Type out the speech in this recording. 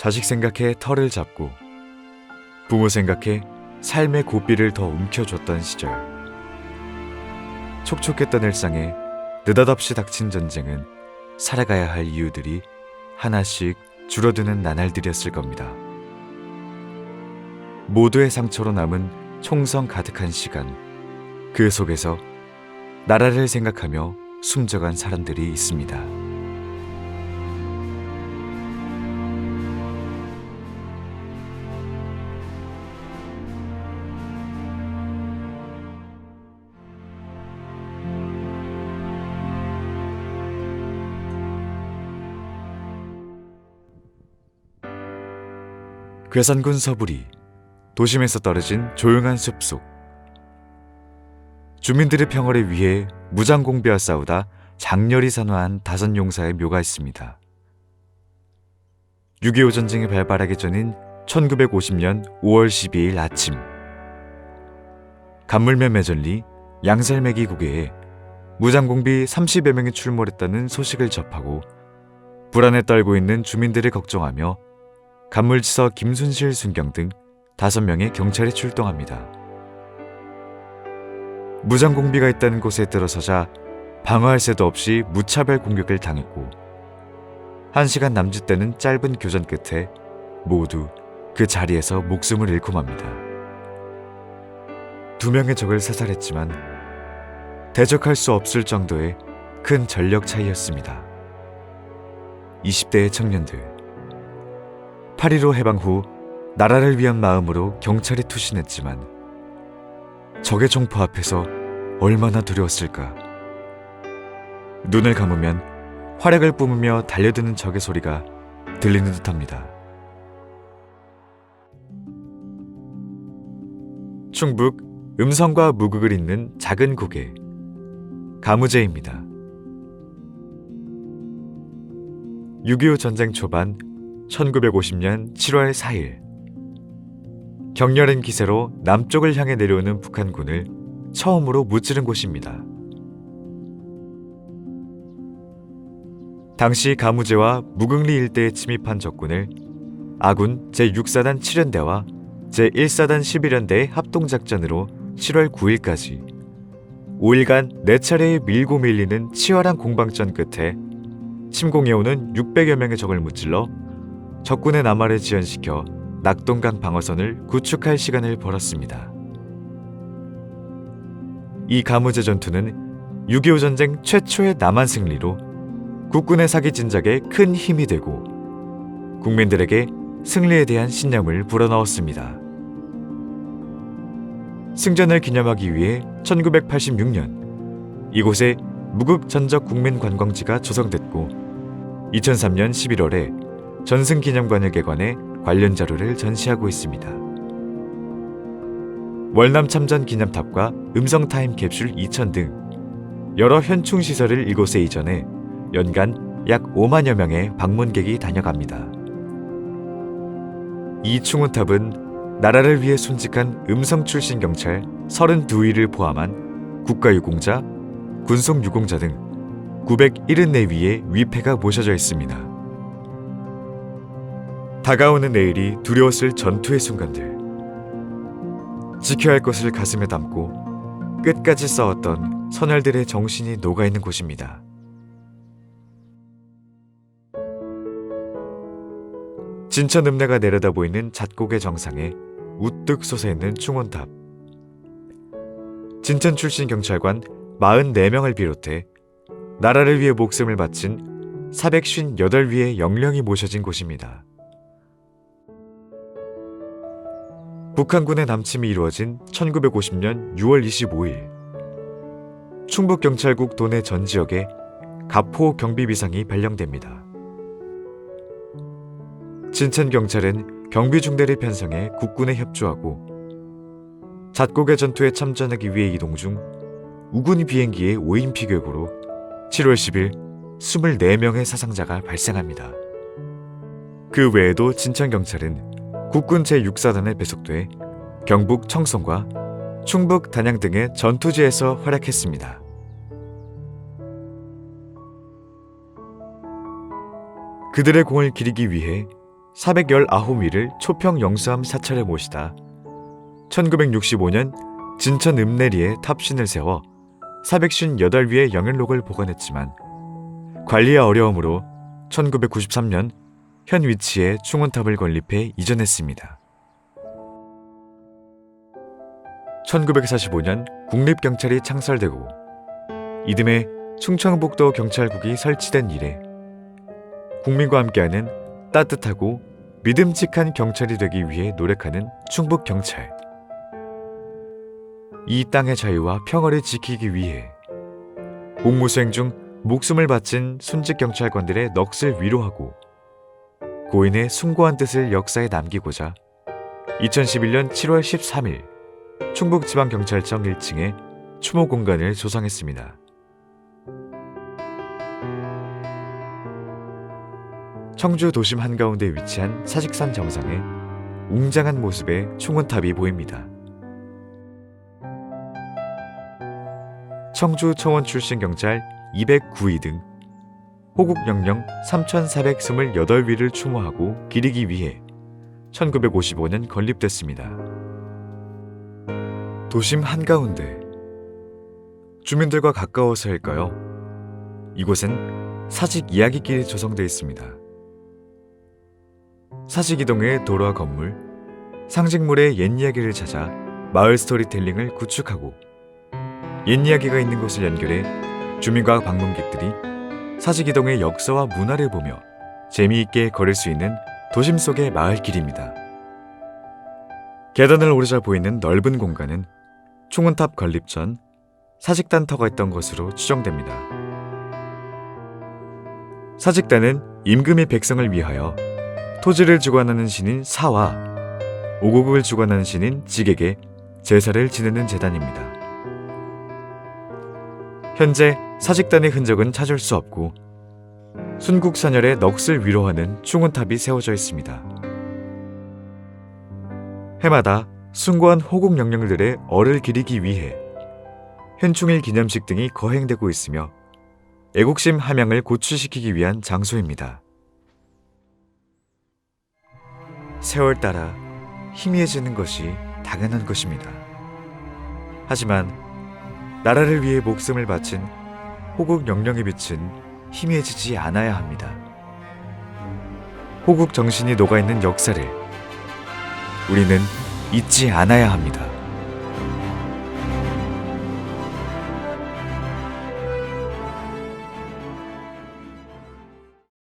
자식 생각해 털을 잡고 부모 생각해 삶의 고삐를 더 움켜줬던 시절. 촉촉했던 일상에 느닷없이 닥친 전쟁은 살아가야 할 이유들이 하나씩 줄어드는 나날들이었을 겁니다. 모두의 상처로 남은 총성 가득한 시간, 그 속에서 나라를 생각하며 숨져간 사람들이 있습니다. 괴산군 서부리, 도심에서 떨어진 조용한 숲속. 주민들의 평화를 위해 무장공비와 싸우다 장렬히 산화한 다섯 용사의 묘가 있습니다. 6.25 전쟁이 발발하기 전인 1950년 5월 12일 아침, 간물면 매전리 양살매기 구계에 무장공비 30여 명이 출몰했다는 소식을 접하고 불안에 떨고 있는 주민들을 걱정하며 간물지서 김순실 순경 등 5명의 경찰이 출동합니다. 무장공비가 있다는 곳에 들어서자 방어할 새도 없이 무차별 공격을 당했고 1시간 남짓되는 짧은 교전 끝에 모두 그 자리에서 목숨을 잃고 맙니다. 2명의 적을 사살했지만 대적할 수 없을 정도의 큰 전력 차이였습니다. 20대의 청년들, 8.15 해방 후 나라를 위한 마음으로 경찰에 투신했지만 적의 총포 앞에서 얼마나 두려웠을까. 눈을 감으면 활약을 뿜으며 달려드는 적의 소리가 들리는 듯합니다. 충북 음성과 무극을 잇는 작은 고개, 가무제입니다. 6.25 전쟁 초반 1950년 7월 4일, 격렬한 기세로 남쪽을 향해 내려오는 북한군을 처음으로 무찌른 곳입니다. 당시 가무제와 무극리 일대에 침입한 적군을 아군 제6사단 7연대와 제1사단 11연대의 합동작전으로 7월 9일까지 5일간 4차례에 밀고 밀리는 치열한 공방전 끝에 침공해오는 600여 명의 적을 무찔러 적군의 남하를 지연시켜 낙동강 방어선을 구축할 시간을 벌었습니다. 이 가무제 전투는 6.25 전쟁 최초의 남한 승리로 국군의 사기 진작에 큰 힘이 되고 국민들에게 승리에 대한 신념을 불어넣었습니다. 승전을 기념하기 위해 1986년 이곳에 무극 전적 국민관광지가 조성됐고 2003년 11월에 전승기념관을 개관해 관련 자료를 전시하고 있습니다. 월남 참전 기념탑과 음성 타임캡슐 2000 등 여러 현충 시설을 이곳에 이전해 연간 약 5만여 명의 방문객이 다녀갑니다. 이 충원탑은 나라를 위해 순직한 음성 출신 경찰 32위를 포함한 국가유공자, 군속유공자 등 974위의 위패가 모셔져 있습니다. 다가오는 내일이 두려웠을 전투의 순간들, 지켜야 할 것을 가슴에 담고 끝까지 싸웠던 선열들의 정신이 녹아있는 곳입니다. 진천 읍내가 내려다 보이는 잣곡의 정상에 우뚝 솟아있는 충원탑. 진천 출신 경찰관 44명을 비롯해 나라를 위해 목숨을 바친 458위의 영령이 모셔진 곳입니다. 북한군의 남침이 이루어진 1950년 6월 25일, 충북경찰국 도내 전 지역에 가포 경비비상이 발령됩니다. 진천경찰은 경비중대를 편성해 국군에 협조하고 잣곡의 전투에 참전하기 위해 이동 중 우군 비행기의 5인 피격으로 7월 10일 24명의 사상자가 발생합니다. 그 외에도 진천경찰은 국군 제6사단에 배속돼 경북 청송과 충북 단양 등의 전투지에서 활약했습니다. 그들의 공을 기리기 위해 419위를 초평 영수함 사찰에 모시다 1965년 진천 읍내리에 탑신을 세워 458위의 영연록을 보관했지만 관리가 어려움으로 1993년 현 위치에 충원탑을 건립해 이전했습니다. 1945년 국립경찰이 창설되고 이듬해 충청북도 경찰국이 설치된 이래 국민과 함께하는 따뜻하고 믿음직한 경찰이 되기 위해 노력하는 충북경찰. 이 땅의 자유와 평화를 지키기 위해 복무수행 중 목숨을 바친 순직 경찰관들의 넋을 위로하고 고인의 숭고한 뜻을 역사에 남기고자 2011년 7월 13일 충북지방경찰청 1층에 추모 공간을 조성했습니다. 청주 도심 한가운데 위치한 사직산 정상에 웅장한 모습의 충원탑이 보입니다. 청주 청원 출신 경찰 209위 등 호국 영령 3,428위를 추모하고 기리기 위해 1955년 건립됐습니다. 도심 한가운데 주민들과 가까워서일까요? 이곳은 사직 이야기길이 조성되어 있습니다. 사직이동의 도로와 건물, 상징물의 옛 이야기를 찾아 마을 스토리텔링을 구축하고 옛 이야기가 있는 곳을 연결해 주민과 방문객들이 사직이동의 역사와 문화를 보며 재미있게 걸을 수 있는 도심 속의 마을길입니다. 계단을 오르자 보이는 넓은 공간은 충원탑 건립 전 사직단터가 있던 것으로 추정됩니다. 사직단은 임금이 백성을 위하여 토지를 주관하는 신인 사와 오곡을 주관하는 신인 직에게 제사를 지내는 제단입니다. 현재 사직단의 흔적은 찾을 수 없고 순국사열의 넋을 위로하는 충원탑이 세워져 있습니다. 해마다 숭고한 호국 영령들의 얼을 기리기 위해 현충일 기념식 등이 거행되고 있으며 애국심 함양을 고취시키기 위한 장소입니다. 세월 따라 희미해지는 것이 당연한 것입니다. 하지만 나라를 위해 목숨을 바친 호국 영령의 빛은 희미해지지 않아야 합니다. 호국 정신이 녹아있는 역사를 우리는 잊지 않아야 합니다.